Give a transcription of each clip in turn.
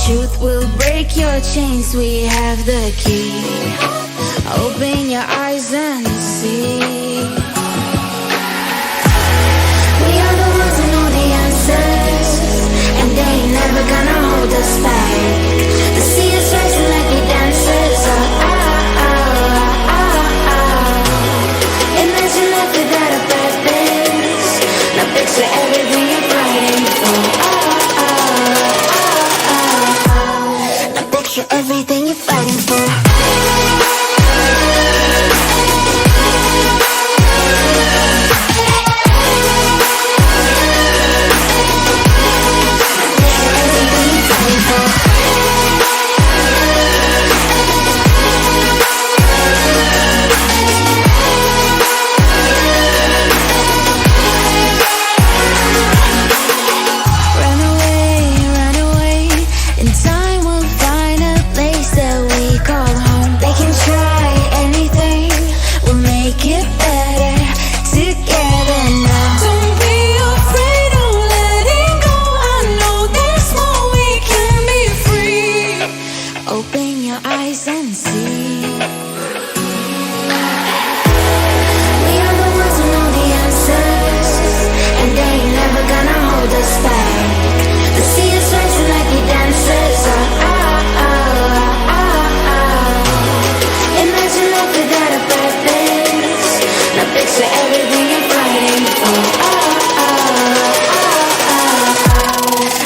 Truth will break your chains, we have the key. Open your eyes and see. We are the ones who know the answers, and they ain't never gonna hold us back. The sea is rising like we dancers. Imagine life without a purpose. Now picture everything you're fighting for. Now picture everything you're fighting for. Open your eyes and see. We are the ones who know the answers, and they ain't never gonna hold us back. The sea is rising like we dancers. Imagine life without a purpose. Now picture everything you're fighting for.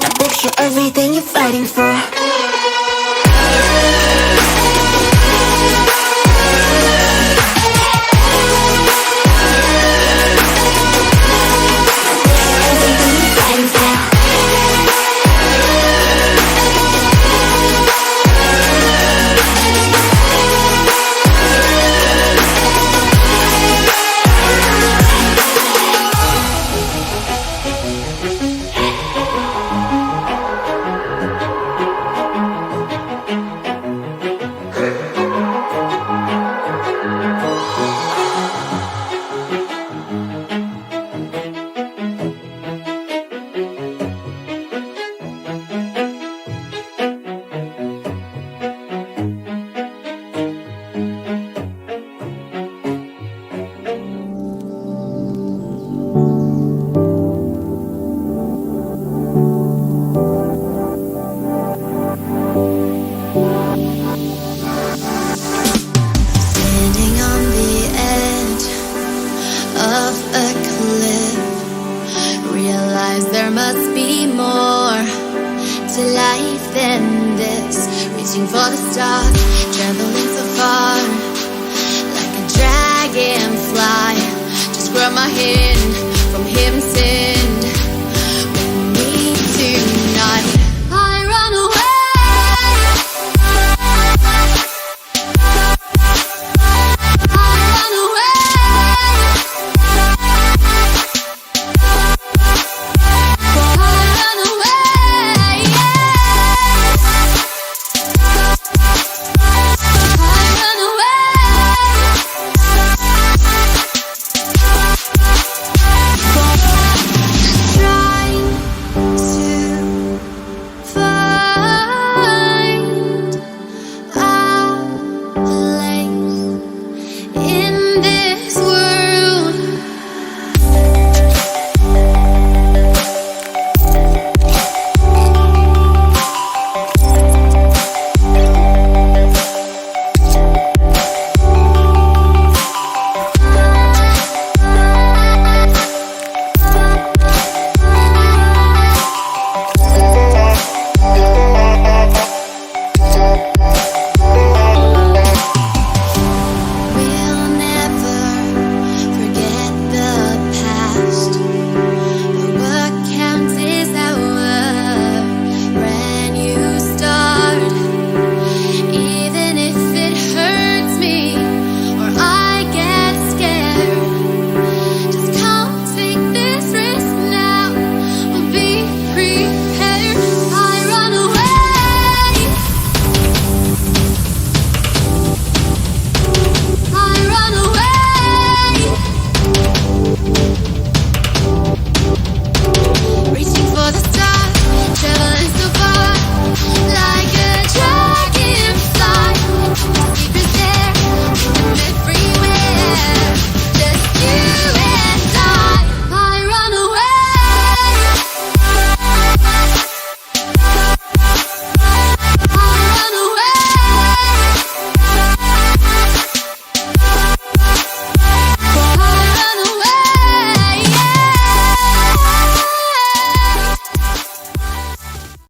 Now picture everything you're fighting for. There must be more to life than this. Reaching for the stars, traveling so far, like a dragonfly. Just grab my hand from him.